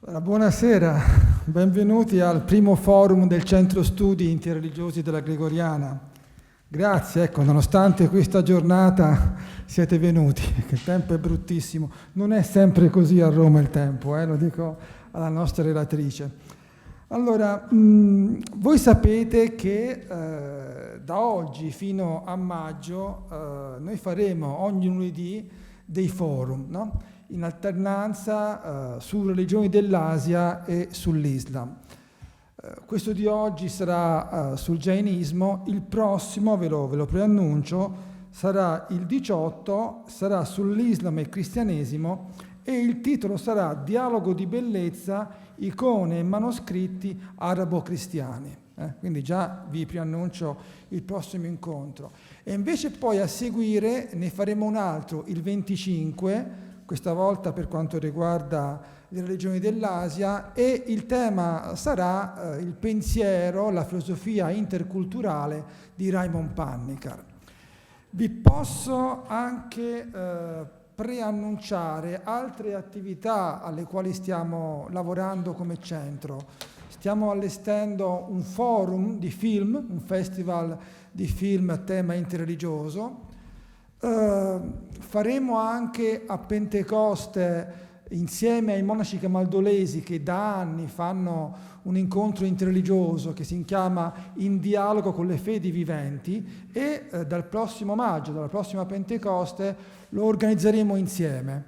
Buonasera, benvenuti al primo forum del Centro Studi Interreligiosi della Gregoriana. Grazie, nonostante questa giornata siete venuti, perché il tempo è bruttissimo. Non è sempre così a Roma il tempo, lo dico alla nostra relatrice. Allora, voi sapete che da oggi fino a maggio noi faremo ogni lunedì dei forum, no? In alternanza su religioni dell'Asia e sull'Islam. Questo di oggi sarà sul Jainismo, il prossimo, ve lo preannuncio, sarà il 18, sarà sull'Islam e il cristianesimo e il titolo sarà Dialogo di bellezza, icone e manoscritti arabo-cristiani. Quindi già vi preannuncio il prossimo incontro. E invece poi a seguire ne faremo un altro, il 25, questa volta per quanto riguarda le religioni dell'Asia, e il tema sarà il pensiero, la filosofia interculturale di Raymond Panikkar. Vi posso anche preannunciare altre attività alle quali stiamo lavorando come centro. Stiamo allestendo un forum di film, un festival di film a tema interreligioso. Faremo anche a Pentecoste, insieme ai monaci camaldolesi che da anni fanno un incontro interreligioso che si chiama In dialogo con le fedi viventi, e dal prossimo maggio, dalla prossima Pentecoste, lo organizzeremo insieme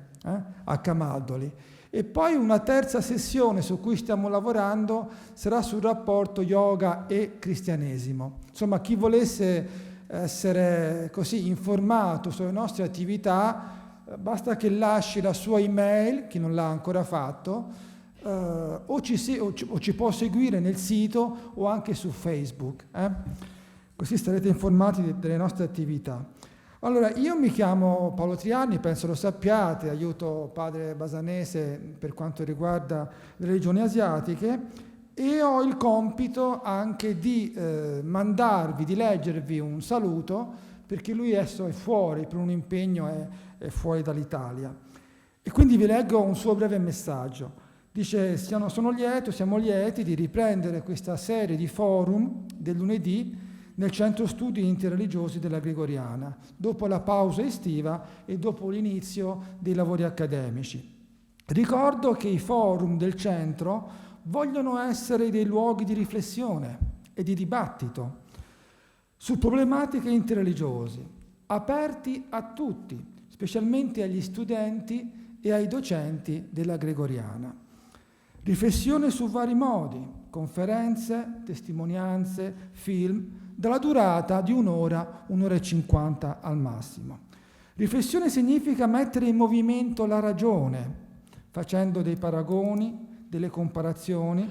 a Camaldoli. E poi una terza sessione su cui stiamo lavorando sarà sul rapporto yoga e cristianesimo. Insomma, chi volesse essere così informato sulle nostre attività, basta che lasci la sua email, chi non l'ha ancora fatto, o ci può seguire nel sito o anche su Facebook. Così starete informati delle nostre attività. Allora, io mi chiamo Paolo Trianni, penso lo sappiate, aiuto padre Basanese per quanto riguarda le religioni asiatiche, e ho il compito anche di mandarvi, di leggervi un saluto, perché lui adesso è fuori per un impegno, è fuori dall'Italia. E quindi vi leggo un suo breve messaggio. Dice: siamo lieti di riprendere questa serie di forum del lunedì nel Centro Studi Interreligiosi della Gregoriana, dopo la pausa estiva e dopo l'inizio dei lavori accademici. Ricordo che i forum del centro vogliono essere dei luoghi di riflessione e di dibattito su problematiche interreligiose, aperti a tutti, specialmente agli studenti e ai docenti della Gregoriana. Riflessione su vari modi, conferenze, testimonianze, film, dalla durata di un'ora e 50 al massimo. Riflessione significa mettere in movimento la ragione, facendo dei paragoni, delle comparazioni,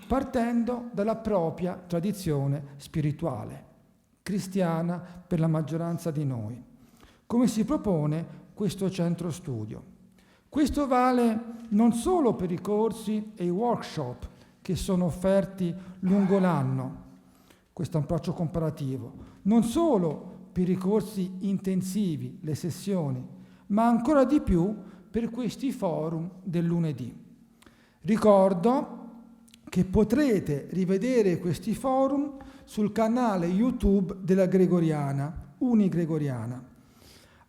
partendo dalla propria tradizione spirituale, cristiana per la maggioranza di noi, come si propone questo centro studio. Questo vale non solo per i corsi e i workshop che sono offerti lungo l'anno, questo approccio comparativo, non solo per i corsi intensivi, le sessioni, ma ancora di più per questi forum del lunedì. Ricordo che potrete rivedere questi forum sul canale YouTube della Gregoriana, Unigregoriana,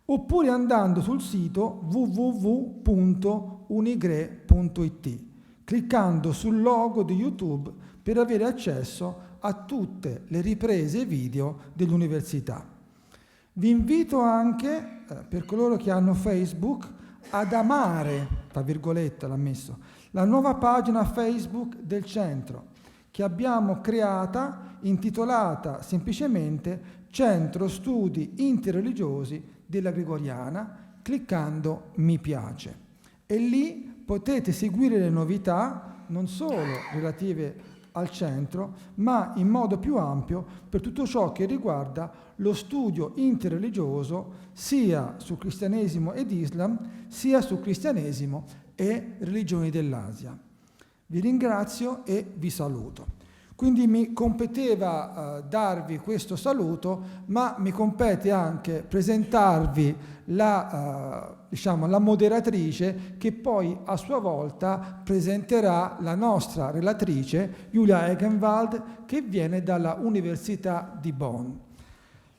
oppure andando sul sito www.unigre.it, cliccando sul logo di YouTube per avere accesso a tutte le riprese video dell'università. Vi invito anche, per coloro che hanno Facebook, ad amare, tra virgolette l'ha messo, la nuova pagina Facebook del centro, che abbiamo creata, intitolata semplicemente Centro Studi Interreligiosi della Gregoriana, cliccando Mi piace. E lì potete seguire le novità, non solo relative al centro, ma in modo più ampio per tutto ciò che riguarda lo studio interreligioso sia sul cristianesimo ed Islam, sia sul cristianesimo e religioni dell'Asia. Vi ringrazio e vi saluto. Quindi mi competeva darvi questo saluto, ma mi compete anche presentarvi la moderatrice, che poi a sua volta presenterà la nostra relatrice Julia Hegewald, che viene dalla Università di Bonn.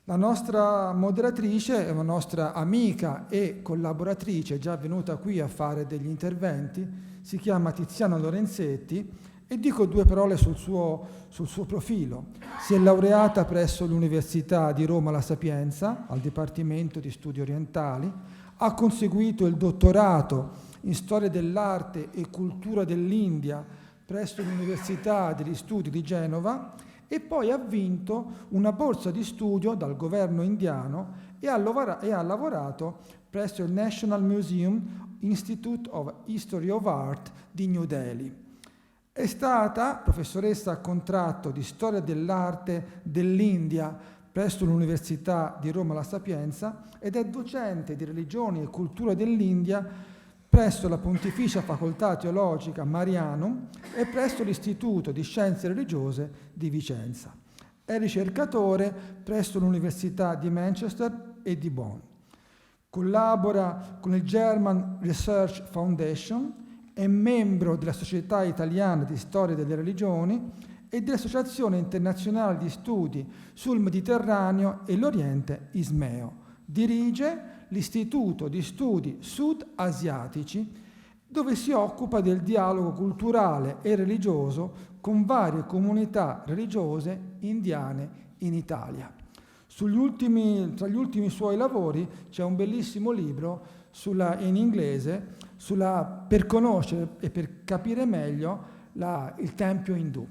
La nostra moderatrice è una nostra amica e collaboratrice, già venuta qui a fare degli interventi, si chiama Tiziana Lorenzetti, e dico due parole sul suo profilo. Si è laureata presso l'Università di Roma La Sapienza, al Dipartimento di Studi Orientali, ha conseguito il dottorato in Storia dell'Arte e Cultura dell'India presso l'Università degli Studi di Genova e poi ha vinto una borsa di studio dal governo indiano e ha lavorato presso il National Museum Institute of History of Art di New Delhi. È stata professoressa a contratto di Storia dell'Arte dell'India presso l'Università di Roma La Sapienza ed è docente di religioni e cultura dell'India presso la Pontificia Facoltà Teologica Marianum e presso l'Istituto di Scienze Religiose di Vicenza. È ricercatore presso l'Università di Manchester e di Bonn. Collabora con il German Research Foundation, è membro della Società Italiana di Storia delle Religioni e dell'Associazione Internazionale di Studi sul Mediterraneo e l'Oriente Ismeo. Dirige l'Istituto di Studi Sud-Asiatici, dove si occupa del dialogo culturale e religioso con varie comunità religiose indiane in Italia. Tra gli ultimi suoi lavori c'è un bellissimo libro in inglese per conoscere e per capire meglio il tempio indù.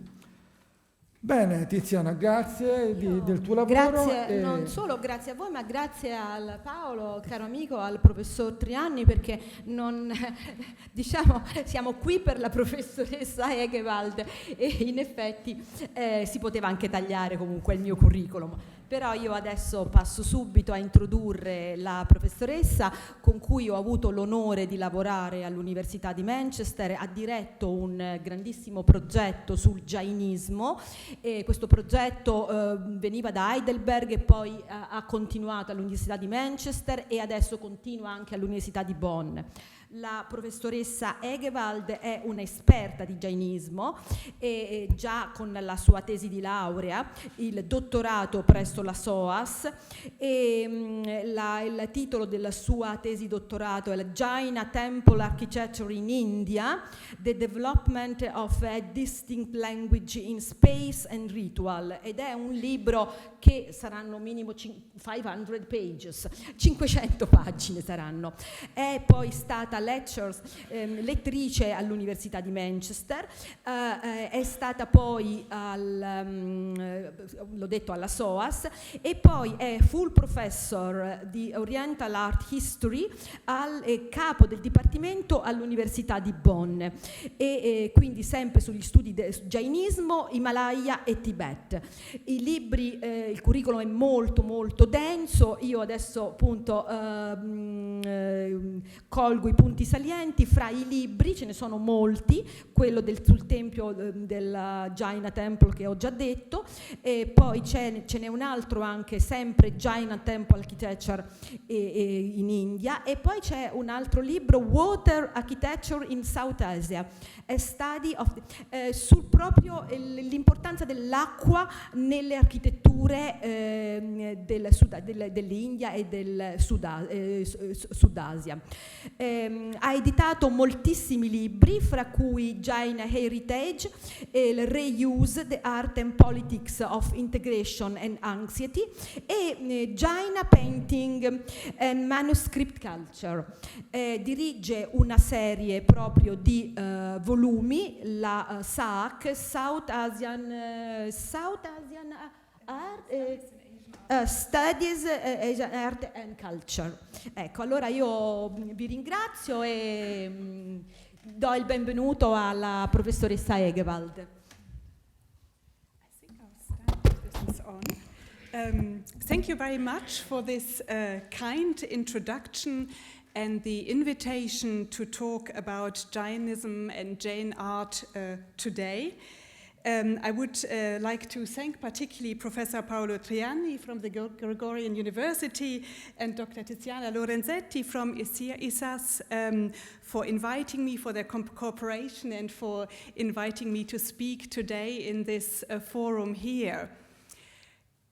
Bene, Tiziana, grazie del tuo lavoro. Grazie, non solo grazie a voi, ma grazie al Paolo, caro amico, al professor Trianni, perché siamo qui per la professoressa Hegewald e in effetti si poteva anche tagliare comunque il mio curriculum. Però io adesso passo subito a introdurre la professoressa con cui ho avuto l'onore di lavorare all'Università di Manchester. Ha diretto un grandissimo progetto sul Jainismo e questo progetto veniva da Heidelberg e poi ha continuato all'Università di Manchester e adesso continua anche all'Università di Bonn. La professoressa Hegewald è un'esperta di Jainismo e già con la sua tesi di laurea, il dottorato presso la SOAS e il titolo della sua tesi dottorato è la Jaina Temple Architecture in India, The Development of a Distinct Language in Space and Ritual, ed è un libro che saranno minimo 500 pages, 500 pagine saranno. È poi stata lettrice all'Università di Manchester, è stata poi l'ho detto alla SOAS e poi è full professor di Oriental Art History capo del dipartimento all'Università di Bonn e quindi sempre sugli studi del Jainismo, Himalaya e Tibet. I libri, il curriculum è molto molto denso, io adesso appunto colgo i punti salienti. Fra i libri ce ne sono molti, quello sul tempio del Jaina Temple che ho già detto, e poi ce n'è un altro anche sempre Jaina Temple Architecture in India, e poi c'è un altro libro Water Architecture in South Asia, a study of sul proprio l'importanza dell'acqua nelle architetture dell'India e del Sud-Asia. Ha editato moltissimi libri, fra cui Jaina Heritage, il Reuse, The Art and Politics of Integration and Anxiety e Jaina Painting and Manuscript Culture. Dirige una serie proprio di volumi, la SAAC, South Asian Art Studies, Art and Culture. Ecco, allora io vi ringrazio e do il benvenuto alla professoressa Hegewald. I think I'll start if this is on. Thank you very much for this kind introduction and the invitation to talk about Jainism and Jain art today. I would like to thank particularly Professor Paolo Triani from the Gregorian University and Dr. Tiziana Lorenzetti from ISAS for inviting me, for their cooperation, and for inviting me to speak today in this forum here.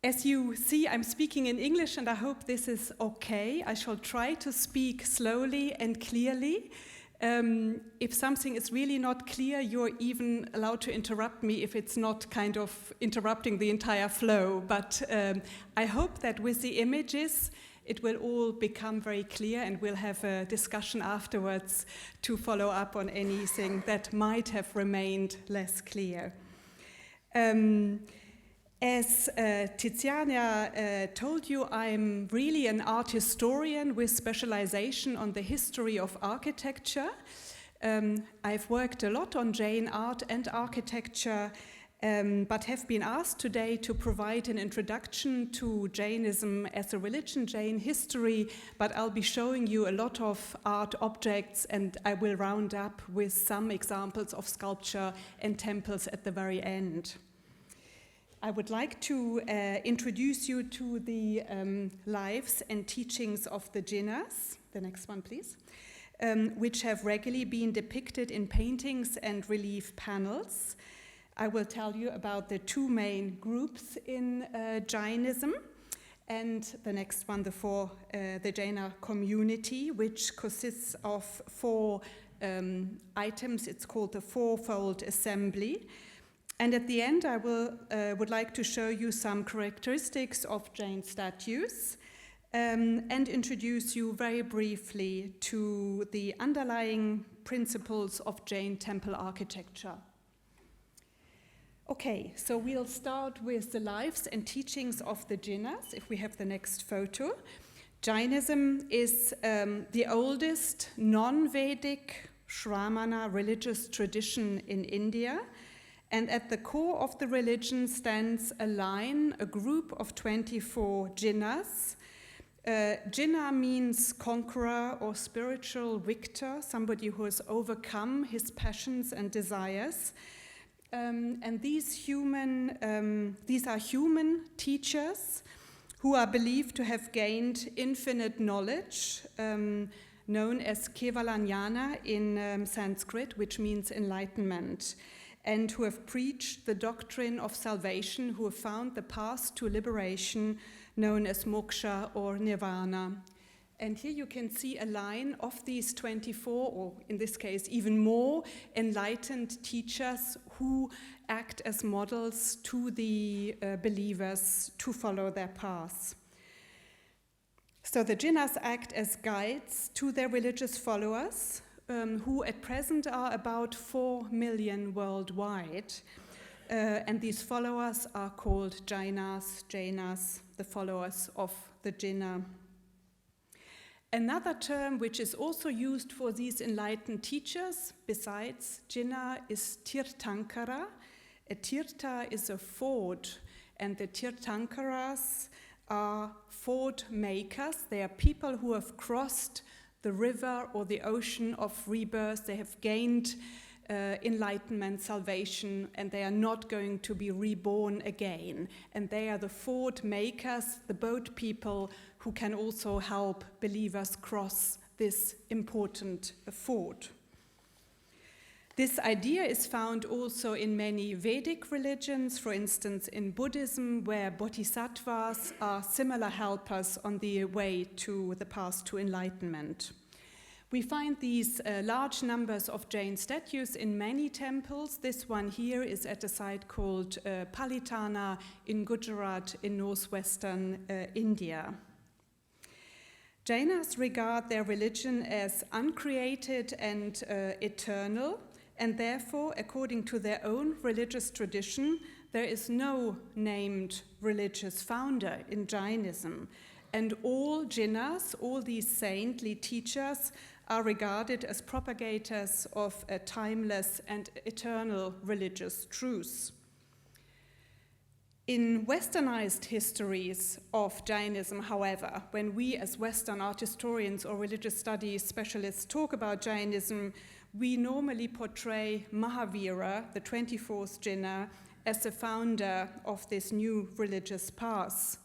As you see, I'm speaking in English, and I hope this is okay. I shall try to speak slowly and clearly. If something is really not clear, you're even allowed to interrupt me if it's not kind of interrupting the entire flow. But I hope that with the images, it will all become very clear, and we'll have a discussion afterwards to follow up on anything that might have remained less clear. As Tiziana told you, I'm really an art historian with specialization on the history of architecture. I've worked a lot on Jain art and architecture, but have been asked today to provide an introduction to Jainism as a religion, Jain history, but I'll be showing you a lot of art objects, and I will round up with some examples of sculpture and temples at the very end. I would like to introduce you to the lives and teachings of the Jinnahs, the next one please, which have regularly been depicted in paintings and relief panels. I will tell you about the two main groups in Jainism, and the next one, the Jaina community, which consists of 4 items. It's called the Fourfold Assembly. And at the end, I would like to show you some characteristics of Jain statues and introduce you very briefly to the underlying principles of Jain temple architecture. Okay, so we'll start with the lives and teachings of the Jinnahs, if we have the next photo. Jainism is the oldest non-Vedic Shramana religious tradition in India. And at the core of the religion stands a group of 24 Jinnahs. Jinnah means conqueror or spiritual victor, somebody who has overcome his passions and desires. And these are human teachers who are believed to have gained infinite knowledge, known as Kevalajnana in Sanskrit, which means enlightenment, and who have preached the doctrine of salvation, who have found the path to liberation known as moksha or nirvana. And here you can see a line of these 24, or in this case even more, enlightened teachers who act as models to the believers to follow their path. So the Jinnahs act as guides to their religious followers, who at present are about 4 million worldwide. And these followers are called Jainas, the followers of the Jinnah. Another term which is also used for these enlightened teachers, besides Jinnah, is Tirthankara. A Tirtha is a ford, and the Tirthankaras are ford makers. They are people who have crossed the river or the ocean of rebirth. They have gained enlightenment, salvation, and they are not going to be reborn again. And they are the ford makers, the boat people, who can also help believers cross this important ford. This idea is found also in many Vedic religions, for instance in Buddhism, where bodhisattvas are similar helpers on the way to the path to enlightenment. We find these large numbers of Jain statues in many temples. This one here is at a site called Palitana in Gujarat in northwestern India. Jainas regard their religion as uncreated and eternal, and therefore, according to their own religious tradition, there is no named religious founder in Jainism. And all Jinnas, all these saintly teachers, are regarded as propagators of a timeless and eternal religious truth. In westernized histories of Jainism, however, when we as Western art historians or religious studies specialists talk about Jainism, we normally portray Mahavira, the 24th Jinnah, as the founder of this new religious path.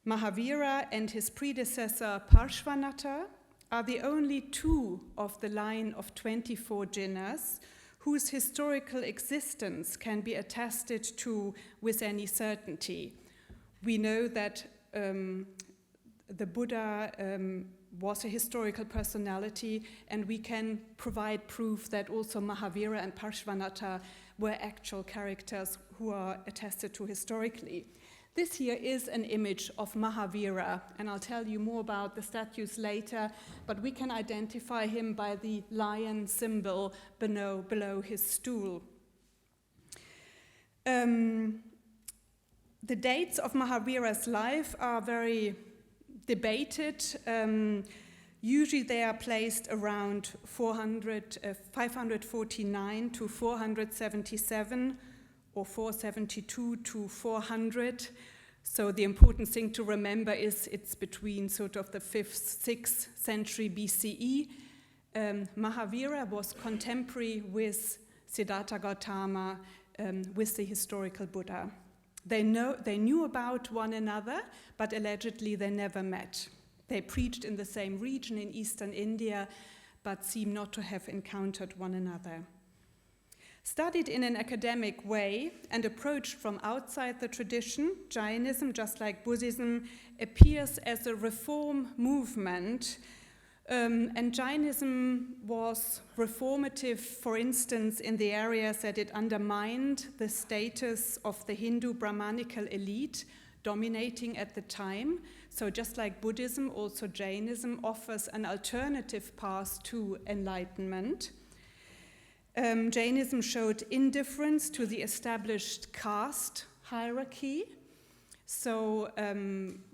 Mahavira and his predecessor Parshvanatha are the only two of the line of 24 Jinnahs whose historical existence can be attested to with any certainty. We know that the Buddha was a historical personality, and we can provide proof that also Mahavira and Parshvanatha were actual characters who are attested to historically. This here is an image of Mahavira, and I'll tell you more about the statues later, but we can identify him by the lion symbol below his stool. The dates of Mahavira's life are very debated. Usually they are placed around 549 to 477, or 472 to 400. So the important thing to remember is it's between sort of the 5th, 6th century BCE. Mahavira was contemporary with Siddhartha Gautama, with the historical Buddha. They knew about one another, but allegedly they never met. They preached in the same region in eastern India, but seem not to have encountered one another. Studied in an academic way and approached from outside the tradition, Jainism, just like Buddhism, appears as a reform movement, and Jainism was reformative, for instance, in the areas that it undermined the status of the Hindu Brahmanical elite dominating at the time. So just like Buddhism, also Jainism offers an alternative path to enlightenment. Jainism showed indifference to the established caste hierarchy. So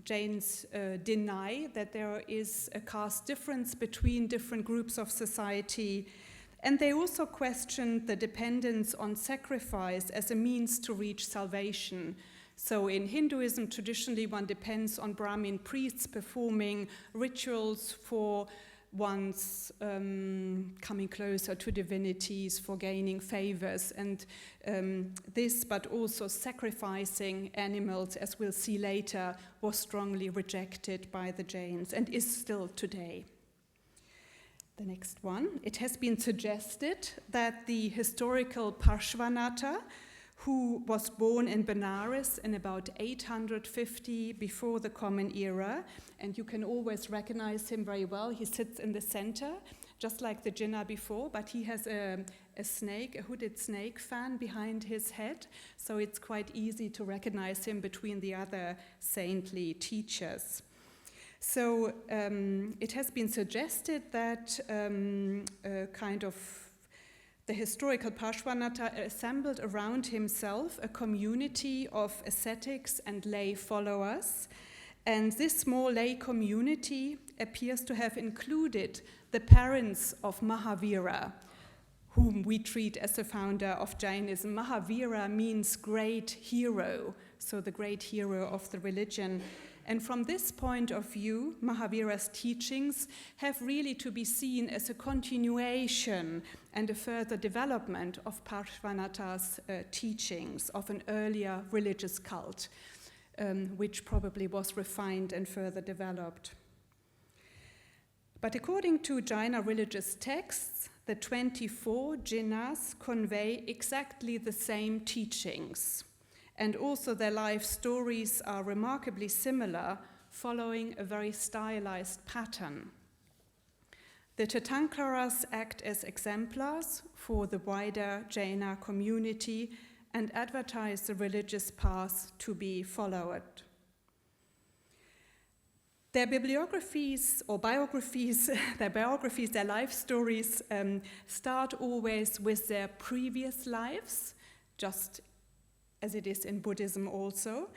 Jains deny that there is a caste difference between different groups of society. And they also questioned the dependence on sacrifice as a means to reach salvation. So in Hinduism, traditionally one depends on Brahmin priests performing rituals for one's coming closer to divinities, for gaining favors, and this, but also sacrificing animals, as we'll see later, was strongly rejected by the Jains and is still today. The next one. It has been suggested that the historical Parshvanatha, who was born in Benares in about 850 before the Common Era, and you can always recognize him very well. He sits in the center, just like the Jinnah before, but he has a snake, a hooded snake fan behind his head, so it's quite easy to recognize him between the other saintly teachers. So it has been suggested that the historical Parshvanatha assembled around himself a community of ascetics and lay followers, and this small lay community appears to have included the parents of Mahavira, whom we treat as the founder of Jainism. Mahavira means great hero, so the great hero of the religion. And from this point of view, Mahavira's teachings have really to be seen as a continuation and a further development of Parshvanatha's teachings of an earlier religious cult, which probably was refined and further developed. But according to Jaina religious texts, the 24 Jinnahs convey exactly the same teachings. And also their life stories are remarkably similar, following a very stylized pattern. The Tirthankaras act as exemplars for the wider Jaina community and advertise the religious path to be followed. Their bibliographies or biographies, their life stories start always with their previous lives, just as it is in Buddhism also.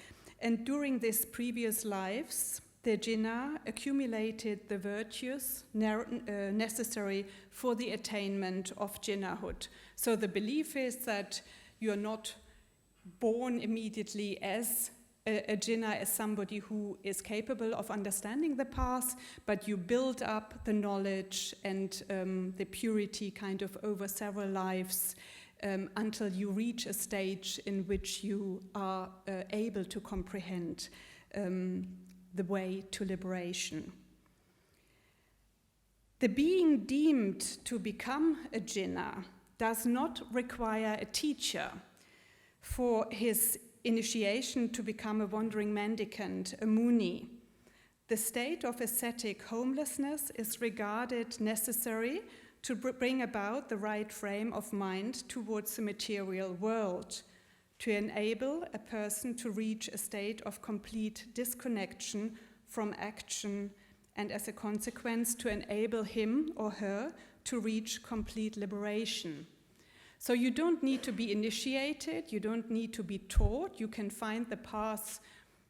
And during these previous lives, the Jinnah accumulated the virtues necessary for the attainment of Jinnahhood. So the belief is that you are not born immediately as a Jinnah as somebody who is capable of understanding the path, but you build up the knowledge and the purity kind of over several lives until you reach a stage in which you are able to comprehend the way to liberation. The being deemed to become a Jinnah does not require a teacher for his initiation to become a wandering mendicant, a muni. The state of ascetic homelessness is regarded necessary to bring about the right frame of mind towards the material world, to enable a person to reach a state of complete disconnection from action, and as a consequence to enable him or her to reach complete liberation. So you don't need to be initiated, you don't need to be taught, you can find the path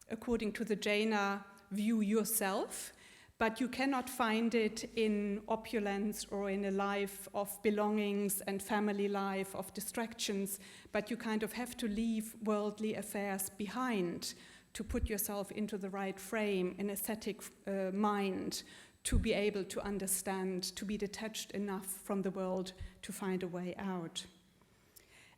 according to the Jaina view yourself, but you cannot find it in opulence or in a life of belongings and family life of distractions, but you kind of have to leave worldly affairs behind to put yourself into the right frame, an ascetic mind, to be able to understand, to be detached enough from the world to find a way out.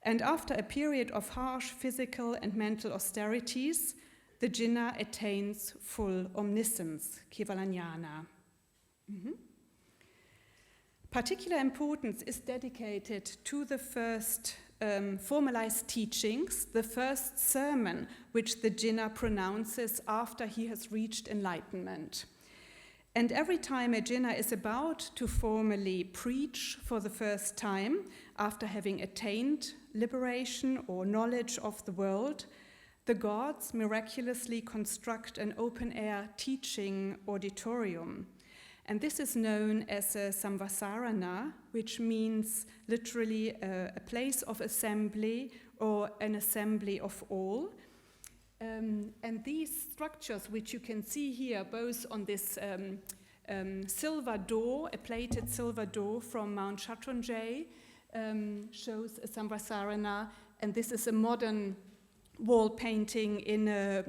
And after a period of harsh physical and mental austerities, the Jinnah attains full omniscience, Kevalanyana. Particular importance is dedicated to the first formalized teachings, the first sermon which the Jinnah pronounces after he has reached enlightenment. And every time a Jinnah is about to formally preach for the first time, after having attained liberation or knowledge of the world, the gods miraculously construct an open-air teaching auditorium. And this is known as a samvasarana, which means literally a place of assembly or an assembly of all. And these structures, which you can see here, both on this silver door, a plated silver door from Mount Shatrunjay, shows a samvasarana, and this is a modern wall painting in the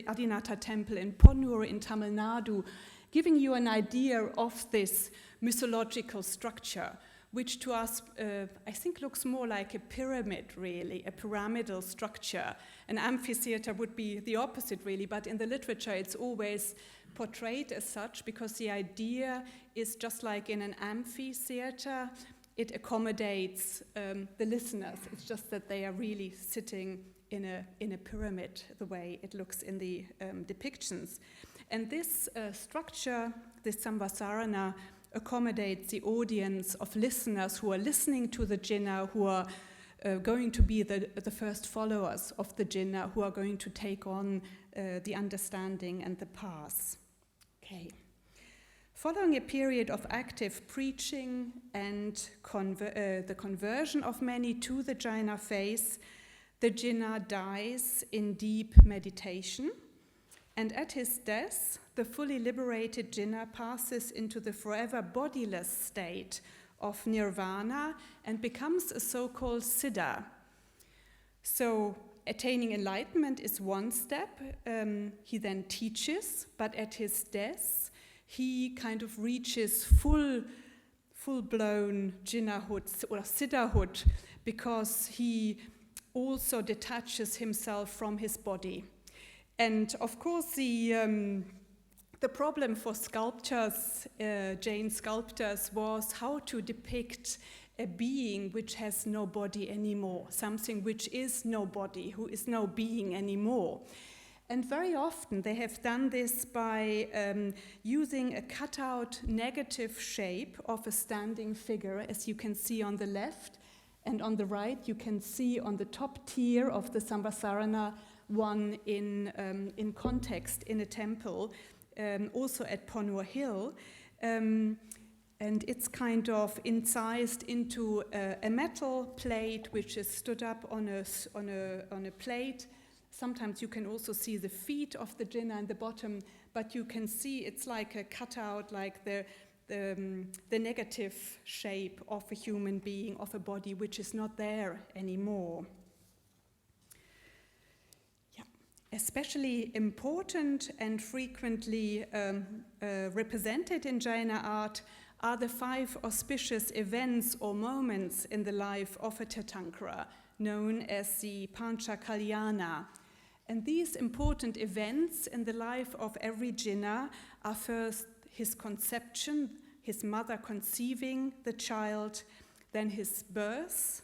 Adinata temple in Ponnur in Tamil Nadu, giving you an idea of this mythological structure, which to us, I think, looks more like a pyramid, really, a pyramidal structure. An amphitheater would be the opposite, really, but in the literature it's always portrayed as such, because the idea is just like in an amphitheater, it accommodates the listeners. It's just that they are really sitting in a pyramid, the way it looks in the depictions. And this structure, this samvasarana, accommodates the audience of listeners who are listening to the Jinnah, who are going to be the first followers of the Jinnah, who are going to take on the understanding and the path. Okay. Following a period of active preaching and the conversion of many to the Jaina faith, the Jinnah dies in deep meditation, and at his death, the fully liberated Jinnah passes into the forever bodiless state of nirvana and becomes a so-called siddha. So attaining enlightenment is one step. He then teaches, but at his death, he kind of reaches full-blown Jinnahhood or siddhahood, because he also detaches himself from his body. And of course, the problem for sculptors, Jain sculptors, was how to depict a being which has no body anymore, something which is no body, who is no being anymore. And very often they have done this by using a cutout negative shape of a standing figure, as you can see on the left. And on the right, you can see on the top tier of the samvasarana one in context in a temple, also at Ponnur Hill. And it's kind of incised into a metal plate which is stood up on a plate. Sometimes you can also see the feet of the Jinnah in the bottom, but you can see it's like a cutout, like the negative shape of a human being, of a body which is not there anymore. Yeah. especially important and frequently represented in Jaina art are the 5 auspicious events or moments in the life of a Tirthankara, known as the Pancha Kalyana. And these important events in the life of every Jinnah are first his conception, his mother conceiving the child, then his birth,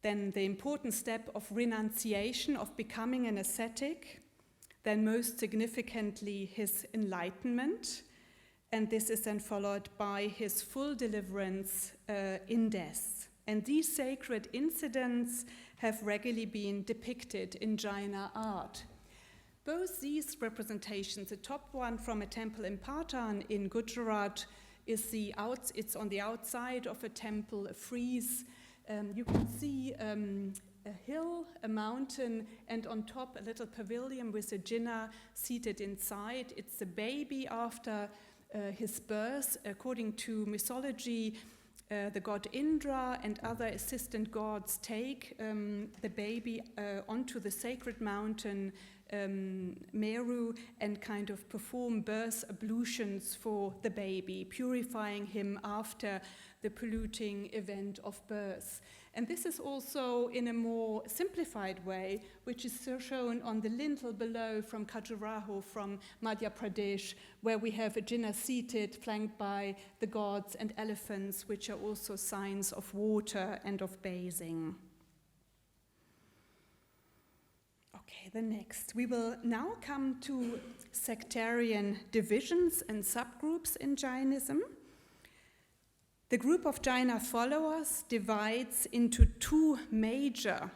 then the important step of renunciation, of becoming an ascetic, then most significantly his enlightenment, and this is then followed by his full deliverance in death. And these sacred incidents have regularly been depicted in Jaina art. Both these representations, the top one from a temple in Patan in Gujarat, it's on the outside of a temple, a frieze. You can see a hill, a mountain, and on top a little pavilion with a Jinnah seated inside. It's a baby after his birth. According to mythology, the god Indra and other assistant gods take the baby onto the sacred mountain Meru and kind of perform birth ablutions for the baby, purifying him after the polluting event of birth. And this is also in a more simplified way, which is shown on the lintel below from Khajuraho, from Madhya Pradesh, where we have a Jinnah seated, flanked by the gods and elephants, which are also signs of water and of bathing. Okay, the next. We will now come to sectarian divisions and subgroups in Jainism. The group of Jaina followers divides into 2 major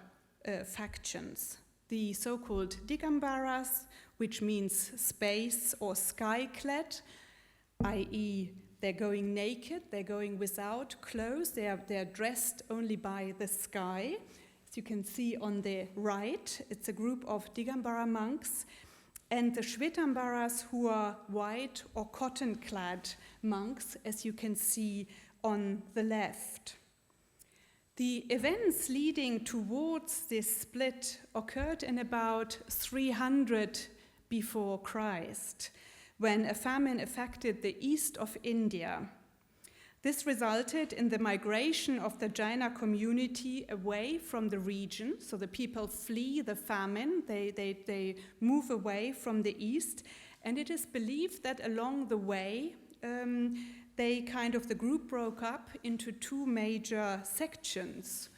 factions. The so-called Digambaras, which means space or sky-clad, i.e. they're going naked, they're going without clothes, they're dressed only by the sky. As you can see on the right, it's a group of Digambara monks, and the Shvetambaras, who are white or cotton-clad monks, as you can see on the left. The events leading towards this split occurred in about 300 before Christ, when a famine affected the east of India. This resulted in the migration of the Jaina community away from the region, so the people flee the famine, they move away from the east, and it is believed that along the way the group broke up into 2 major sections.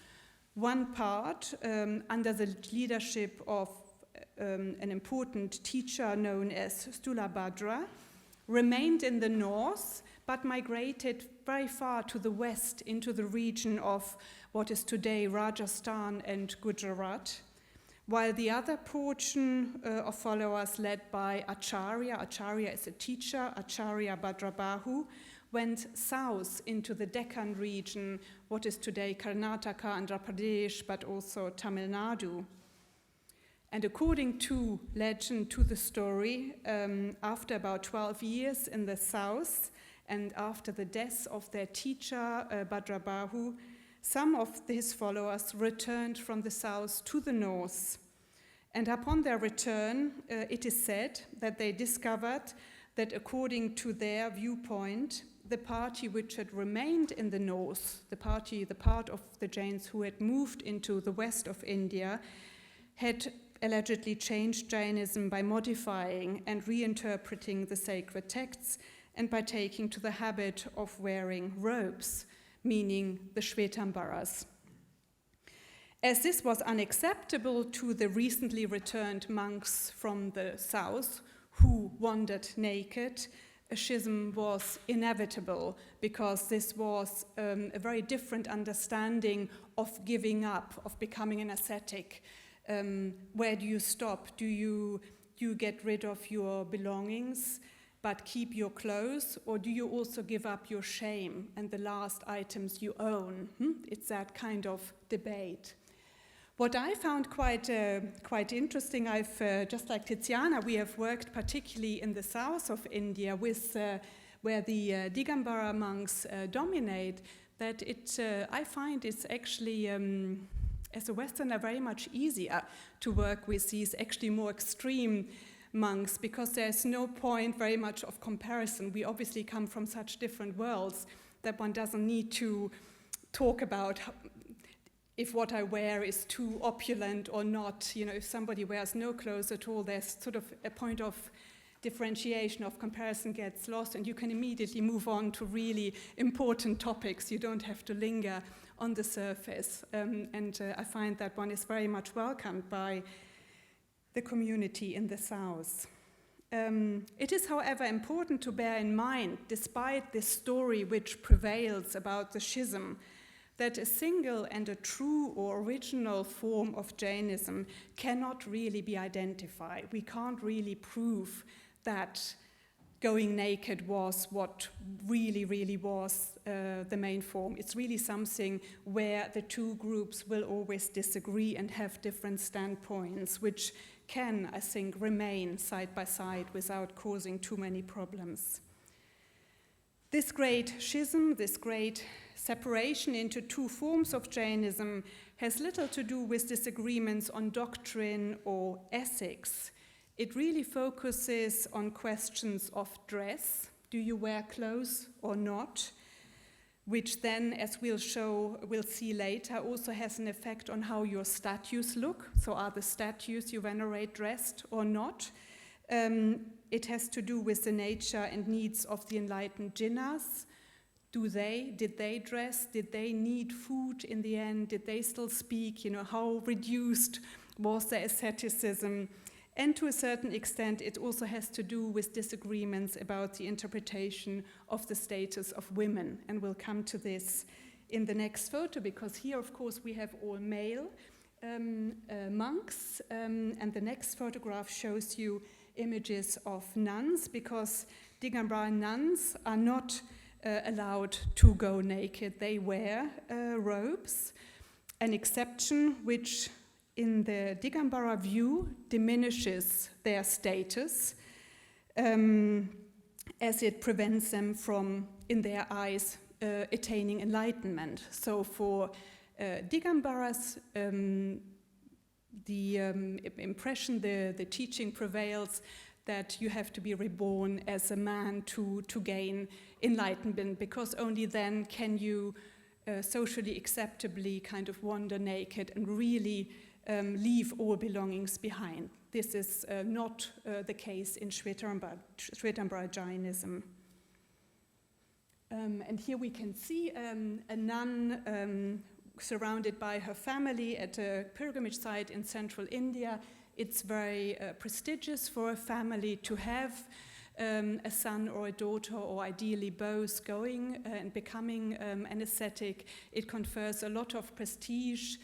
One part, under the leadership of an important teacher known as Stulabhadra, remained in the north, but migrated very far to the west into the region of what is today Rajasthan and Gujarat, while the other portion of followers led by Acharya is a teacher, Acharya Bhadrabahu, went south into the Deccan region, what is today Karnataka, Andhra Pradesh, but also Tamil Nadu. And according to legend, to the story, after about 12 years in the south, and after the death of their teacher, Bhadrabahu, some of his followers returned from the south to the north. And upon their return, it is said that they discovered that according to their viewpoint, the party which had remained in the north, the part of the Jains who had moved into the west of India, had allegedly changed Jainism by modifying and reinterpreting the sacred texts and by taking to the habit of wearing robes, meaning the Shvetambaras. As this was unacceptable to the recently returned monks from the south who wandered naked, a schism was inevitable, because this was a very different understanding of giving up, of becoming an ascetic. Where do you stop? Do you get rid of your belongings but keep your clothes, or do you also give up your shame and the last items you own? It's that kind of debate. What I found quite interesting, I've just like Tiziana, we have worked particularly in the south of India with where the Digambara monks dominate. That I find it's actually as a Westerner, very much easier to work with these actually more extreme monks, because there's no point very much of comparison. We obviously come from such different worlds that one doesn't need to talk about if what I wear is too opulent or not. You know, if somebody wears no clothes at all, there's sort of a point of differentiation, of comparison gets lost, and you can immediately move on to really important topics. You don't have to linger on the surface. I find that one is very much welcomed by the community in the South. It is, however, important to bear in mind, despite this story which prevails about the schism, that a single and a true or original form of Jainism cannot really be identified. We can't really prove that going naked was what really was the main form. It's really something where the two groups will always disagree and have different standpoints, which can, I think, remain side by side without causing too many problems. This great schism, this great separation into two forms of Jainism has little to do with disagreements on doctrine or ethics. It really focuses on questions of dress. Do you wear clothes or not? Which then, as we'll see later, also has an effect on how your statues look. So are the statues you venerate dressed or not? It has to do with the nature and needs of the enlightened Jinnahs. Did they dress? Did they need food in the end? Did they still speak? You know, how reduced was their asceticism? And to a certain extent, it also has to do with disagreements about the interpretation of the status of women. And we'll come to this in the next photo, because here, of course, we have all male monks. And the next photograph shows you images of nuns, because Digambara nuns are not allowed to go naked. They wear robes, an exception which in the Digambara view diminishes their status, as it prevents them from, in their eyes, attaining enlightenment. So for Digambaras, the impression, the teaching prevails that you have to be reborn as a man to gain enlightenment, because only then can you socially acceptably kind of wander naked and really leave all belongings behind. This is not the case in Shvetambara Jainism. And here we can see a nun surrounded by her family at a pilgrimage site in central India. It's very prestigious for a family to have a son or a daughter, or ideally both, going and becoming an ascetic. It confers a lot of prestige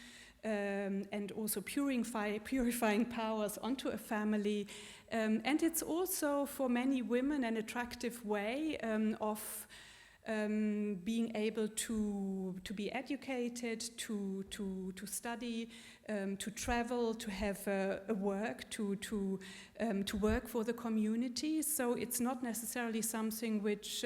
and also purifying powers onto a family. And it's also for many women an attractive way of being able to be educated, to study, to travel, to have a work, to work for the community. So it's not necessarily something which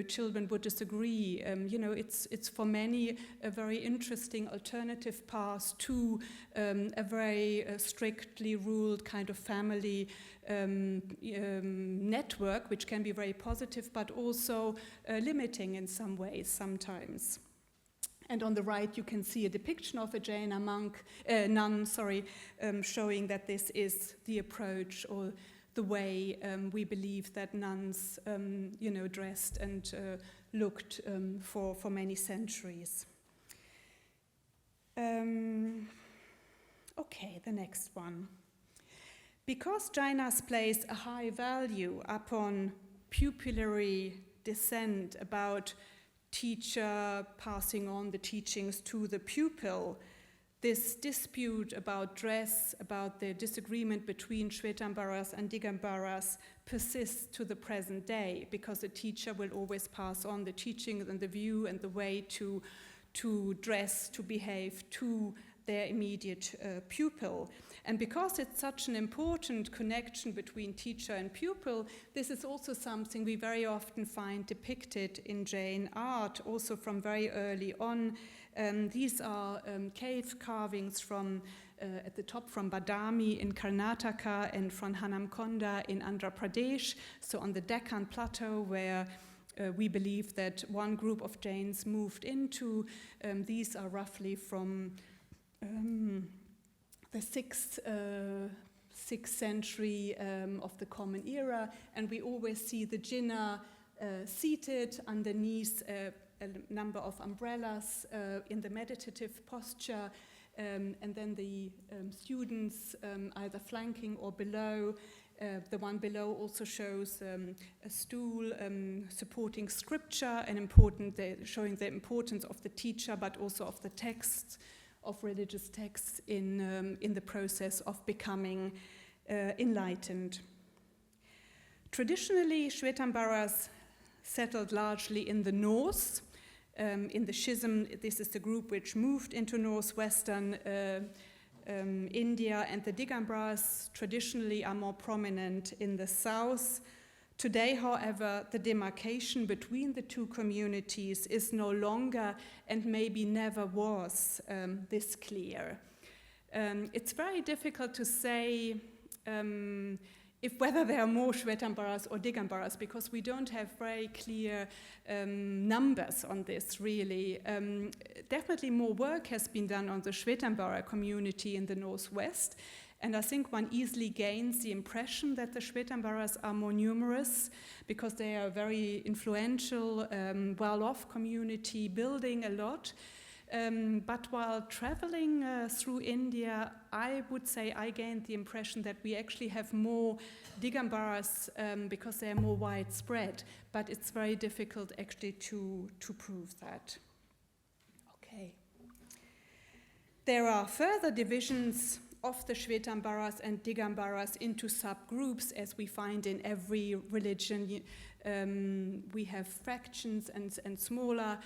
children would disagree. It's for many a very interesting alternative path to a very strictly ruled kind of family network, which can be very positive, but also limiting in some ways sometimes. And on the right, you can see a depiction of a Jaina nun, showing that this is the approach or the way we believe that nuns, dressed and looked for many centuries. Okay, the next one. Because Jainas place a high value upon pupillary descent, about teacher passing on the teachings to the pupil, this dispute about dress, about the disagreement between Shvetambaras and Digambaras persists to the present day, because the teacher will always pass on the teachings and the view and the way to dress, to behave to their immediate pupil. And because it's such an important connection between teacher and pupil, this is also something we very often find depicted in Jain art, also from very early on. These are cave carvings from at the top from Badami in Karnataka and from Hanamkonda in Andhra Pradesh, so on the Deccan Plateau where we believe that one group of Jains moved into. These are roughly from the 6th century of the Common Era, and we always see the Jinnah seated underneath a number of umbrellas in the meditative posture, and then the students either flanking or below. The one below also shows a stool supporting scripture and showing the importance of the teacher, but also of the texts, of religious texts in the process of becoming enlightened. Traditionally, Shvetambaras settled largely in the north. In the schism, this is the group which moved into northwestern India, and the Digambaras traditionally are more prominent in the south. Today, however, the demarcation between the two communities is no longer, and maybe never was, this clear. It's very difficult to say whether there are more Shvetambaras or Digambaras, because we don't have very clear numbers on this, really. Definitely more work has been done on the Shvetambara community in the northwest, and I think one easily gains the impression that the Shvetambaras are more numerous because they are a very influential, well-off community, building a lot. But while traveling through India, I would say I gained the impression that we actually have more Digambaras because they are more widespread, but it's very difficult actually to prove that. Okay. There are further divisions of the Shvetambaras and Digambaras into subgroups, as we find in every religion. We have fractions and smaller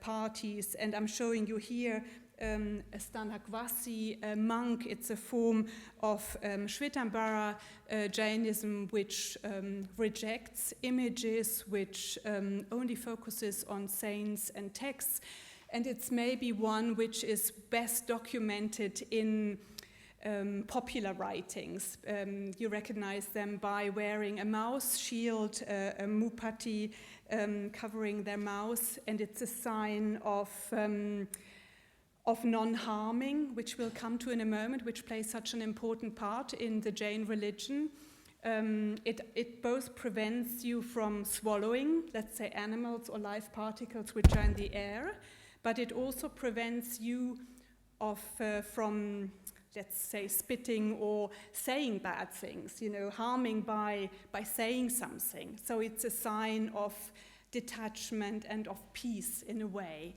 parties, and I'm showing you here a Stanakvasi monk. It's a form of Shvetambara Jainism which rejects images, which only focuses on saints and texts, and it's maybe one which is best documented in popular writings. You recognize them by wearing a mouse shield, a mupati covering their mouth, and it's a sign of non-harming, which we'll come to in a moment, which plays such an important part in the Jain religion. It both prevents you from swallowing, let's say, animals or live particles which are in the air, but it also prevents you from, let's say, spitting or saying bad things, harming by saying something. So it's a sign of detachment and of peace in a way.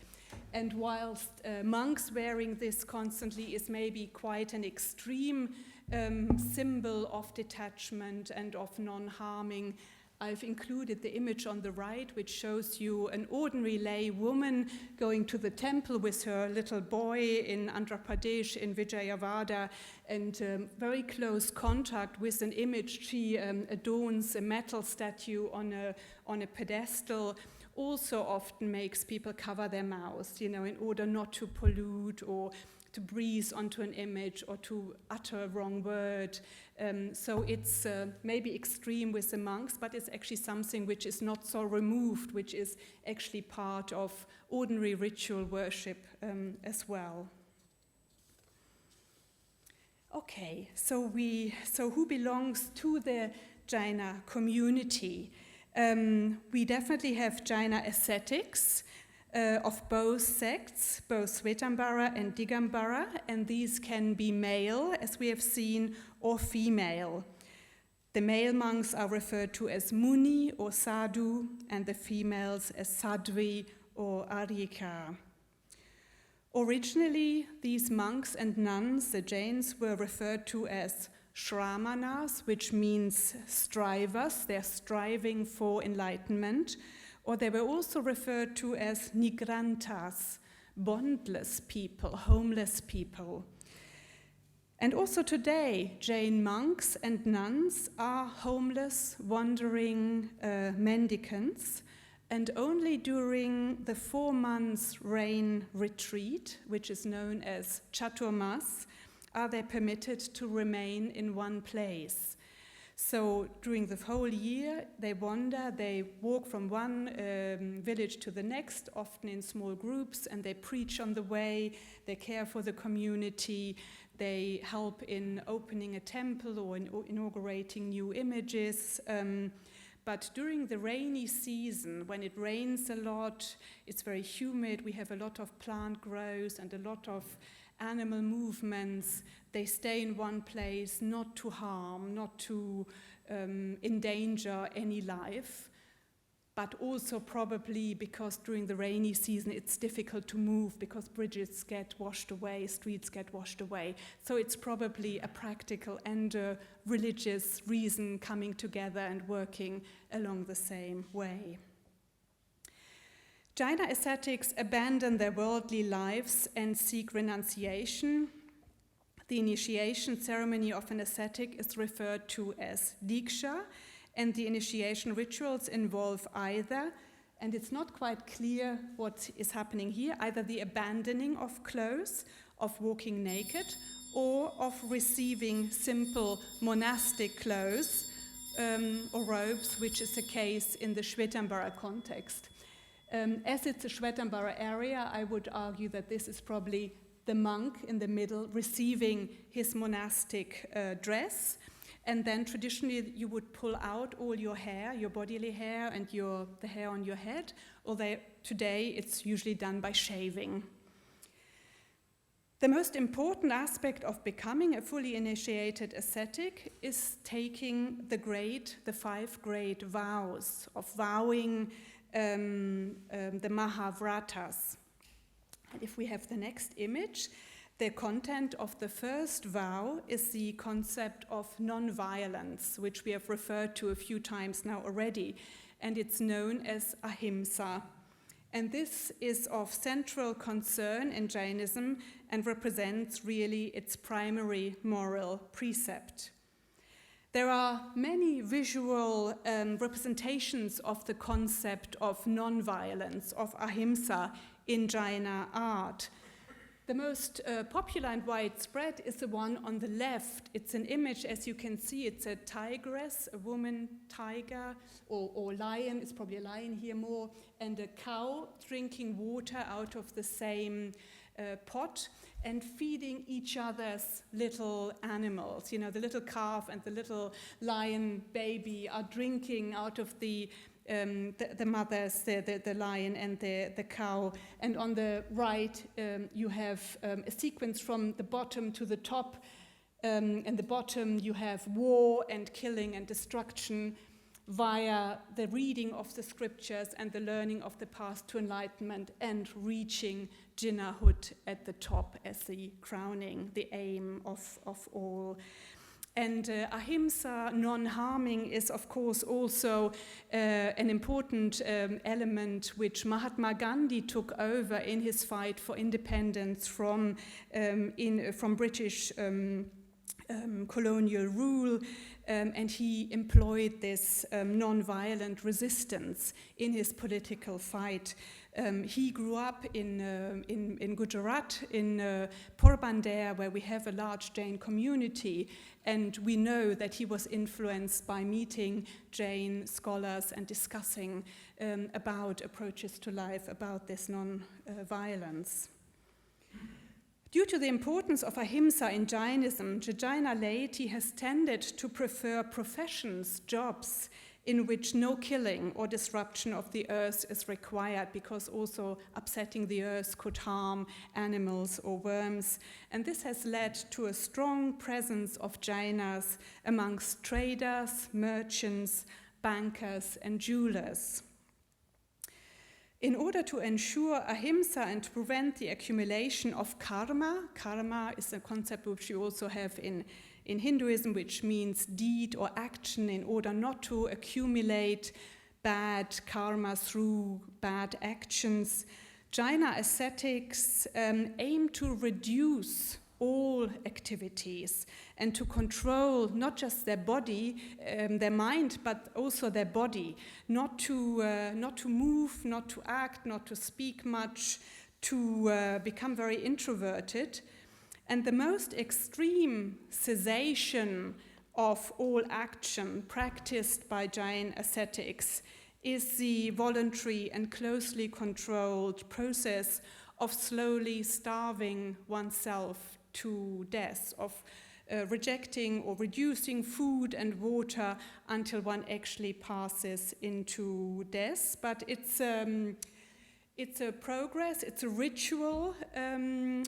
And whilst monks wearing this constantly is maybe quite an extreme symbol of detachment and of non-harming, I've included the image on the right, which shows you an ordinary lay woman going to the temple with her little boy in Andhra Pradesh, in Vijayawada, and very close contact with an image. She adorns a metal statue on a pedestal, also often makes people cover their mouths, in order not to pollute or to breathe onto an image or to utter a wrong word. So it's maybe extreme with the monks, but it's actually something which is not so removed, which is actually part of ordinary ritual worship as well. Okay, so who belongs to the Jaina community? We definitely have Jaina ascetics of both sects, both Shvetambara and Digambara, and these can be male, as we have seen, or female. The male monks are referred to as Muni or Sadhu, and the females as Sadhvi or Aryika. Originally, these monks and nuns, the Jains, were referred to as Shramanas, which means strivers. They're striving for enlightenment. Or they were also referred to as Nigrantas, bondless people, homeless people. And also today, Jain monks and nuns are homeless, wandering mendicants, and only during the 4 months rain retreat, which is known as Chaturmas, are they permitted to remain in one place. So during the whole year, they wander, they walk from one village to the next, often in small groups, and they preach on the way, they care for the community, they help in opening a temple or in inaugurating new images. But during the rainy season, when it rains a lot, it's very humid, we have a lot of plant growth and a lot of animal movements, they stay in one place, not to harm, not to endanger any life, but also probably because during the rainy season it's difficult to move because bridges get washed away, streets get washed away. So it's probably a practical and a religious reason coming together and working along the same way. Jaina ascetics abandon their worldly lives and seek renunciation. The initiation ceremony of an ascetic is referred to as diksha, and the initiation rituals involve either, and it's not quite clear what is happening here, either the abandoning of clothes, of walking naked, or of receiving simple monastic clothes or robes, which is the case in the Shvetambara context. As it's a Shvetambara area, I would argue that this is probably the monk in the middle receiving his monastic dress, and then traditionally you would pull out all your hair, your bodily hair and the hair on your head, although today it's usually done by shaving. The most important aspect of becoming a fully initiated ascetic is taking the 5 great vows, of vowing the Mahavratas. And if we have the next image, the content of the first vow is the concept of non-violence, which we have referred to a few times now already, and it's known as ahimsa. And this is of central concern in Jainism and represents really its primary moral precept. There are many visual representations of the concept of non-violence, of ahimsa, in Jaina art. The most popular and widespread is the one on the left. It's an image, as you can see, it's a tigress, a woman tiger, or lion, it's probably a lion here more, and a cow drinking water out of the same pot and feeding each other's little animals. You know, the little calf and the little lion baby are drinking out of the mothers, the lion and the cow. And on the right, you have a sequence from the bottom to the top. And the bottom, you have war and killing and destruction via the reading of the scriptures and the learning of the path to enlightenment and reaching Jinnahhood at the top as the crowning, the aim of all. And ahimsa, non-harming, is of course also an important element which Mahatma Gandhi took over in his fight for independence from British colonial rule, and he employed this non-violent resistance in his political fight. He grew up in Gujarat, in Porbandar, where we have a large Jain community, and we know that he was influenced by meeting Jain scholars and discussing about approaches to life, about this non-violence. Due to the importance of ahimsa in Jainism, the Jaina laity has tended to prefer professions, jobs, in which no killing or disruption of the earth is required, because also upsetting the earth could harm animals or worms. And this has led to a strong presence of Jainas amongst traders, merchants, bankers, and jewelers. In order to ensure ahimsa and to prevent the accumulation of karma is a concept which you also have in Hinduism, which means deed or action, in order not to accumulate bad karma through bad actions, Jaina ascetics aim to reduce all activities and to control not just their body, their mind, but also their body, not to move, not to act, not to speak much, to become very introverted. And the most extreme cessation of all action practiced by Jain ascetics is the voluntary and closely controlled process of slowly starving oneself to death, of rejecting or reducing food and water until one actually passes into death. But it's a progress, it's a ritual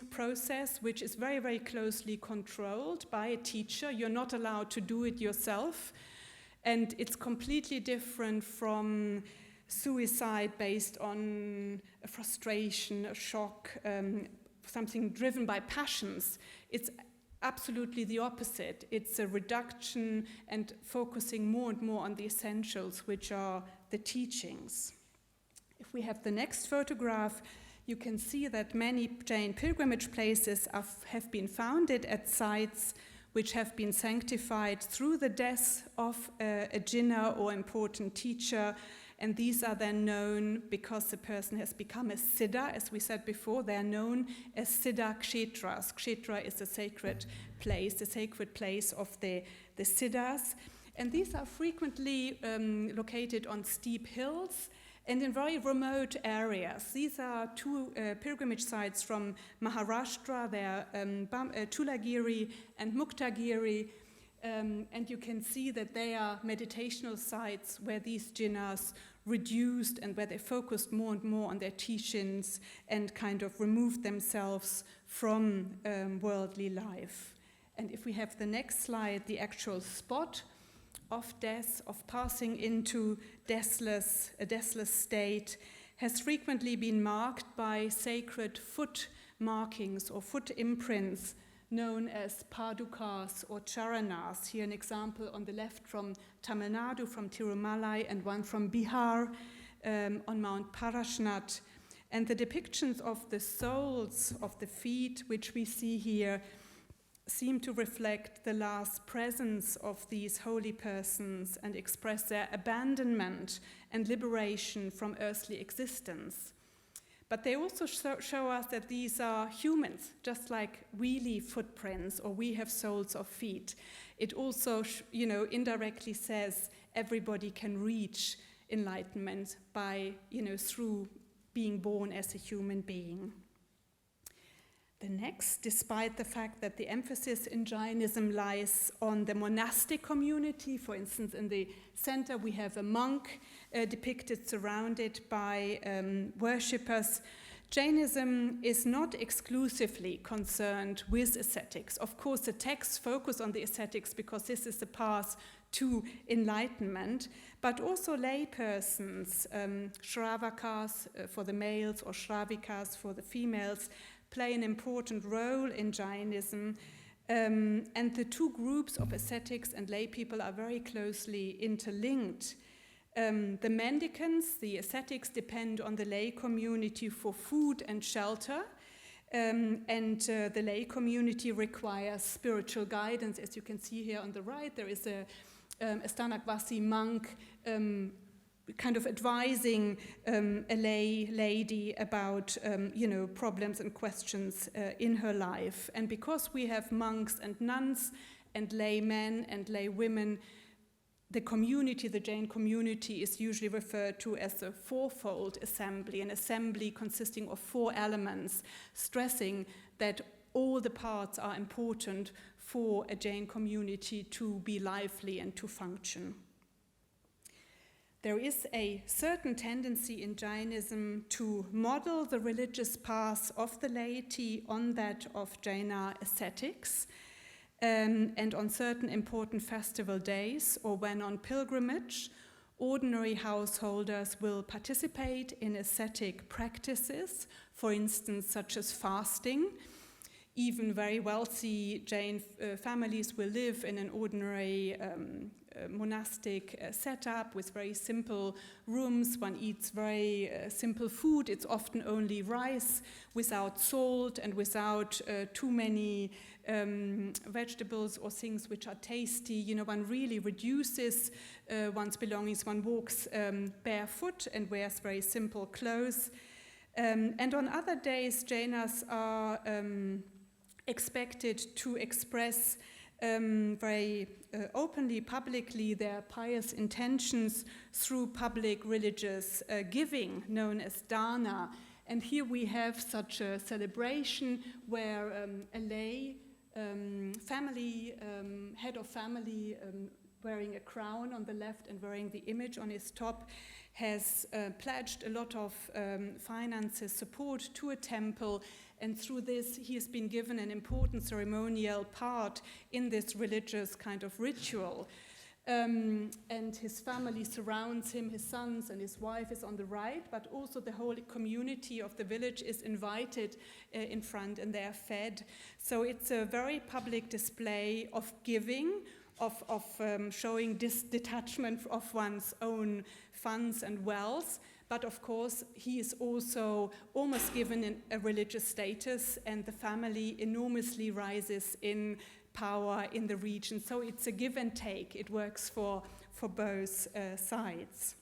process which is very, very closely controlled by a teacher. You're not allowed to do it yourself. And it's completely different from suicide based on a frustration, a shock, something driven by passions. It's absolutely the opposite. It's a reduction and focusing more and more on the essentials, which are the teachings. If we have the next photograph, you can see that many Jain pilgrimage places have been founded at sites which have been sanctified through the death of a Jinnah or important teacher, and these are then known, because the person has become a siddha, as we said before, they are known as siddha kshetras. Kshetra is the sacred place of the siddhas, and these are frequently located on steep hills and in very remote areas. These are two pilgrimage sites from Maharashtra. They are Tulagiri and Muktagiri, and you can see that they are meditational sites where these Jinnahs reduced and where they focused more and more on their teachings and kind of removed themselves from worldly life. And if we have the next slide, the actual spot of death, of passing into a deathless state, has frequently been marked by sacred foot markings or foot imprints known as padukas or charanas. Here an example on the left from Tamil Nadu, from Tirumalai, and one from Bihar on Mount Parashnath. And the depictions of the soles of the feet, which we see here, seem to reflect the last presence of these holy persons and express their abandonment and liberation from earthly existence. But they also show us that these are humans, just like we leave footprints or we have soles of feet. It also, indirectly says everybody can reach enlightenment by, through being born as a human being. The next, despite the fact that the emphasis in Jainism lies on the monastic community, for instance, in the center we have a monk depicted surrounded by worshippers, Jainism is not exclusively concerned with ascetics. Of course, the texts focus on the ascetics because this is the path to enlightenment, but also lay persons, Shravakas for the males or Shravikas for the females, play an important role in Jainism, and the two groups of ascetics and lay people are very closely interlinked. The mendicants, the ascetics, depend on the lay community for food and shelter, and the lay community requires spiritual guidance. As you can see here on the right, there is a Stanakvasi monk kind of advising a lay lady about problems and questions in her life. And because we have monks and nuns and lay men and lay women, the community, the Jain community, is usually referred to as a fourfold assembly, an assembly consisting of four elements, stressing that all the parts are important for a Jain community to be lively and to function. There is a certain tendency in Jainism to model the religious path of the laity on that of Jaina ascetics, and on certain important festival days or when on pilgrimage, ordinary householders will participate in ascetic practices, for instance, such as fasting, even very wealthy Jain families will live in an ordinary monastic setup with very simple rooms. One eats very simple food. It's often only rice without salt and without too many vegetables or things which are tasty. You know, one really reduces one's belongings. One walks barefoot and wears very simple clothes. And on other days, Jainas are expected to express very openly, publicly, their pious intentions through public religious giving, known as dana. And here we have such a celebration where a lay family, head of family, wearing a crown on the left and wearing the image on his top, has pledged a lot of finances, support to a temple, and through this he has been given an important ceremonial part in this religious kind of ritual. And his family surrounds him, his sons and his wife is on the right, but also the whole community of the village is invited in front, and they are fed. So it's a very public display of giving, of showing this detachment of one's own funds and wealth. But of course, he is also almost given a religious status, and the family enormously rises in power in the region. So it's a give and take. It works for both sides.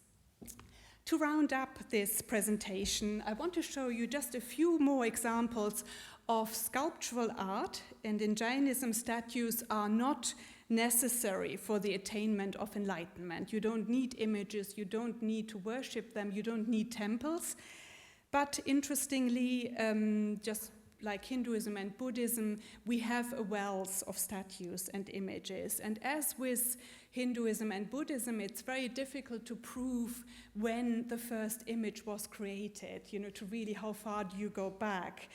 To round up this presentation, I want to show you just a few more examples of sculptural art, and in Jainism, statues are not necessary for the attainment of enlightenment. You don't need images, you don't need to worship them, you don't need temples. But interestingly, just like Hinduism and Buddhism, we have a wealth of statues and images. And as with Hinduism and Buddhism, it's very difficult to prove when the first image was created, you know, to really how far do you go back.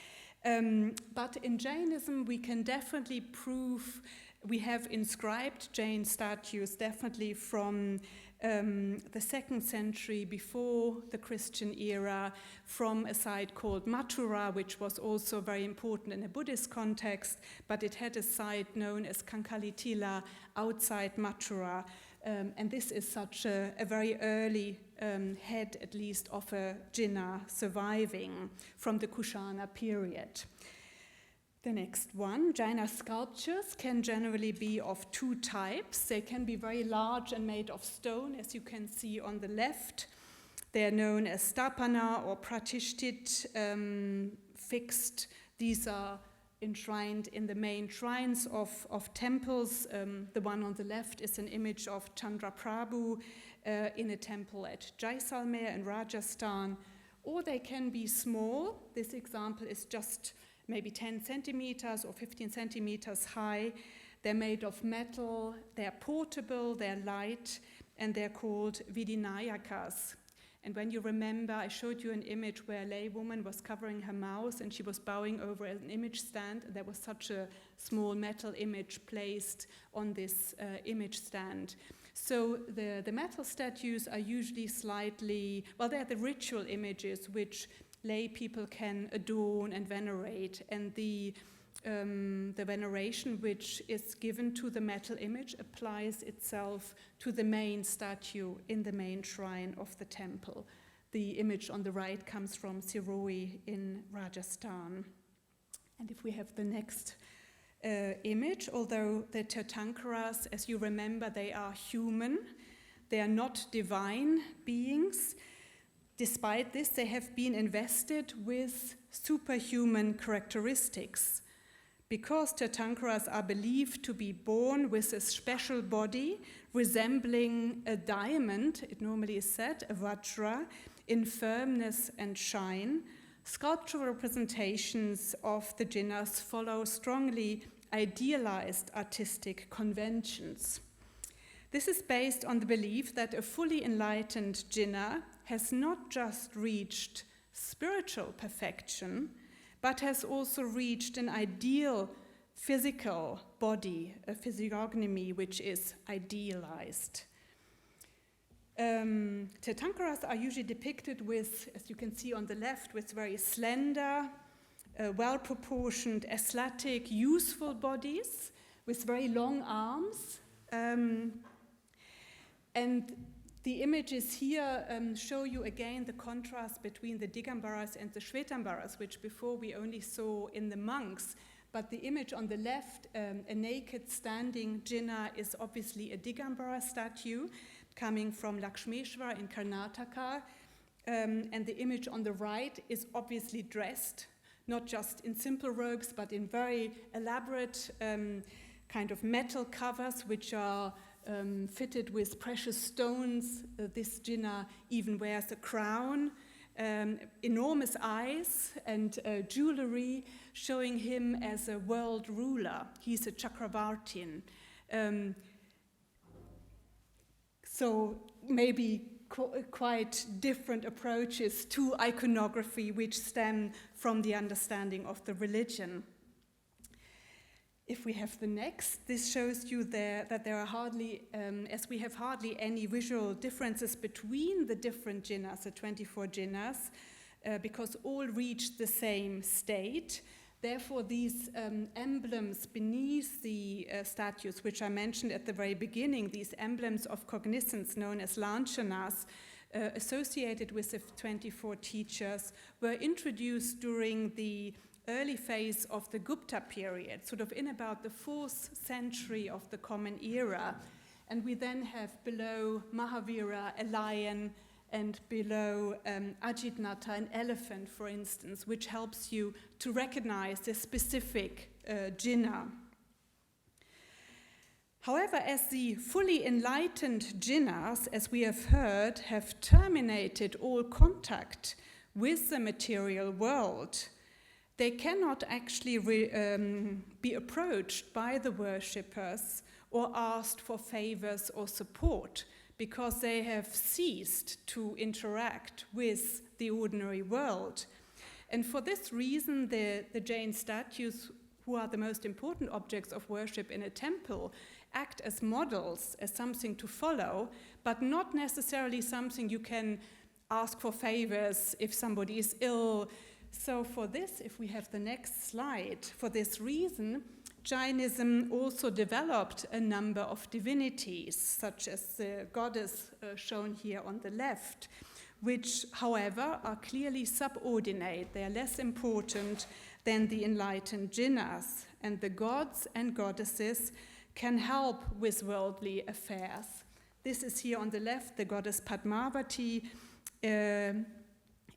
But in Jainism, we can definitely prove. We have inscribed Jain statues definitely from the 2nd century before the Christian era, from a site called Mathura, which was also very important in a Buddhist context, but it had a site known as Kankalitila outside Mathura. And this is such a very early head, at least, of a Jinnah surviving from the Kushana period. The next one, Jaina sculptures can generally be of two types. They can be very large and made of stone, as you can see on the left. They are known as stapana or pratishthit, fixed. These are enshrined in the main shrines of temples. The one on the left is an image of Chandraprabhu in a temple at Jaisalmer in Rajasthan. Or they can be small. This example is just maybe 10 centimeters or 15 centimeters high. They're made of metal, they're portable, they're light, and they're called vidinayakas. And when you remember, I showed you an image where a lay woman was covering her mouth and she was bowing over an image stand. There was such a small metal image placed on this image stand. So the metal statues are usually slightly, well, they're the ritual images which lay people can adorn and venerate, and the veneration which is given to the metal image applies itself to the main statue in the main shrine of the temple. The image on the right comes from Siroi in Rajasthan. And if we have the next image, although the Tirthankaras, as you remember, they are human, they are not divine beings. Despite this, they have been invested with superhuman characteristics. Because Tirthankaras are believed to be born with a special body resembling a diamond, it normally is said, a vajra, in firmness and shine, sculptural representations of the Jinnahs follow strongly idealized artistic conventions. This is based on the belief that a fully enlightened Jinnah has not just reached spiritual perfection, but has also reached an ideal physical body, a physiognomy which is idealized. Tirthankaras are usually depicted with, as you can see on the left, with very slender well-proportioned, athletic, useful bodies with very long arms. And the images here show you again the contrast between the Digambaras and the Shvetambaras, which before we only saw in the monks. But the image on the left, a naked standing Jinnah, is obviously a Digambara statue coming from Lakshmeshwar in Karnataka. And the image on the right is obviously dressed, not just in simple robes, but in very elaborate kind of metal covers, which are fitted with precious stones. This Jinnah even wears a crown, enormous eyes, and jewelry showing him as a world ruler. He's a Chakravartin. So maybe quite different approaches to iconography, which stem from the understanding of the religion. If we have the next, this shows you that there are hardly, as we have hardly any visual differences between the different Jinnahs, the 24 Jinnahs, because all reach the same state. Therefore, these emblems beneath the statues, which I mentioned at the very beginning, these emblems of cognizance known as lanchanas, associated with the 24 teachers, were introduced during the early phase of the Gupta period, sort of in about the 4th century of the Common Era. And we then have below Mahavira a lion, and below Ajitnata an elephant, for instance, which helps you to recognize the specific Jinnah. However, as the fully enlightened Jinnahs, as we have heard, have terminated all contact with the material world, they cannot actually be approached by the worshippers or asked for favors or support, because they have ceased to interact with the ordinary world. And for this reason, the Jain statues, who are the most important objects of worship in a temple, act as models, as something to follow, but not necessarily something you can ask for favors if somebody is ill. So for this, if we have the next slide, for this reason, Jainism also developed a number of divinities, such as the goddess shown here on the left, which, however, are clearly subordinate. They are less important than the enlightened Jinnahs, and the gods and goddesses can help with worldly affairs. This is here on the left, the goddess Padmavati in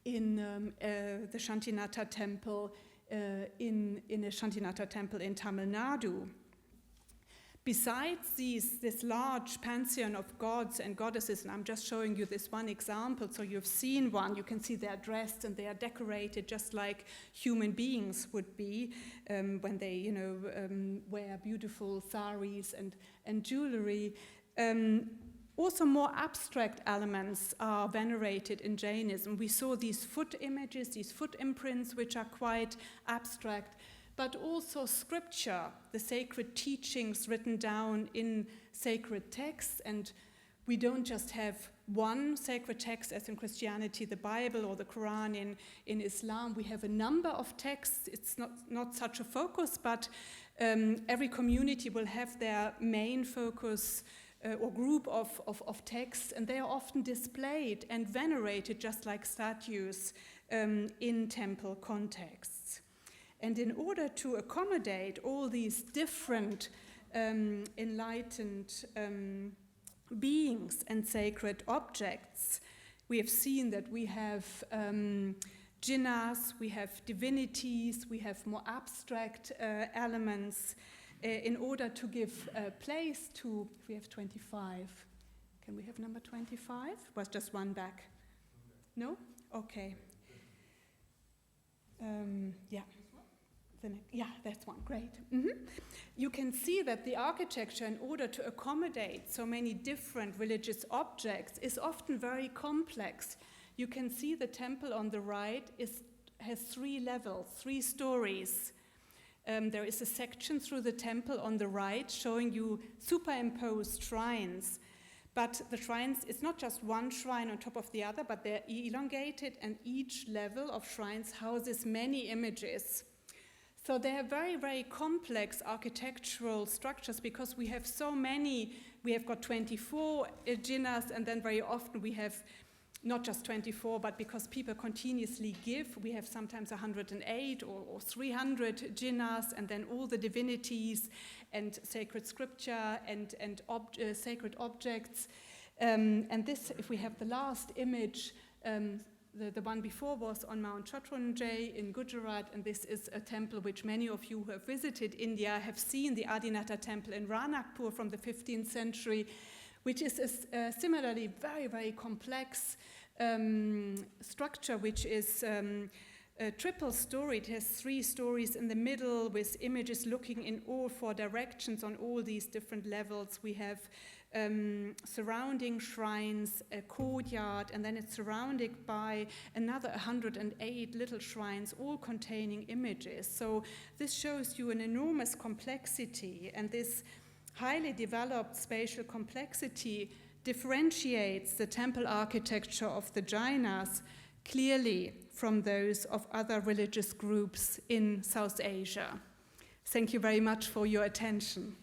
the Shantinatha temple, in a Shantinatha temple in Tamil Nadu. Besides this large pantheon of gods and goddesses, and I'm just showing you this one example, so you've seen one, you can see they're dressed and they are decorated just like human beings would be when they, wear beautiful saris and jewelry. Also, more abstract elements are venerated in Jainism. We saw these foot images, these foot imprints, which are quite abstract, but also scripture, the sacred teachings written down in sacred texts. And we don't just have one sacred text, as in Christianity, the Bible or the Quran. In Islam, we have a number of texts. It's not such a focus, but every community will have their main focus or group of texts, and they are often displayed and venerated just like statues in temple contexts. And in order to accommodate all these different enlightened beings and sacred objects, we have seen that we have Jinnahs, we have divinities, we have more abstract elements, in order to give place to, if we have 25, can we have number 25? Was just one back? No? Okay. Yeah. Yeah, that's one, great. You can see that the architecture, in order to accommodate so many different religious objects, is often very complex. You can see the temple on the right has 3 levels, 3 stories. There is a section through the temple on the right showing you superimposed shrines. But the shrines, it's not just one shrine on top of the other, but they're elongated, and each level of shrines houses many images. So they are very, very complex architectural structures because we have so many. We have got 24 Jinnahs, and then very often we have not just 24, but because people continuously give, we have sometimes 108 or 300 Jinnahs, and then all the divinities and sacred scripture and sacred objects. And this, if we have the last image, the one before was on Mount Shatrunjay in Gujarat, and this is a temple which many of you who have visited India have seen, the Adinata temple in Ranakpur from the 15th century, which is a similarly very, very complex structure, which is triple storied. It has 3 stories in the middle with images looking in all 4 directions on all these different levels. We have surrounding shrines, a courtyard, and then it's surrounded by another 108 little shrines, all containing images. So this shows you an enormous complexity, and this highly developed spatial complexity differentiates the temple architecture of the Jainas clearly from those of other religious groups in South Asia. Thank you very much for your attention.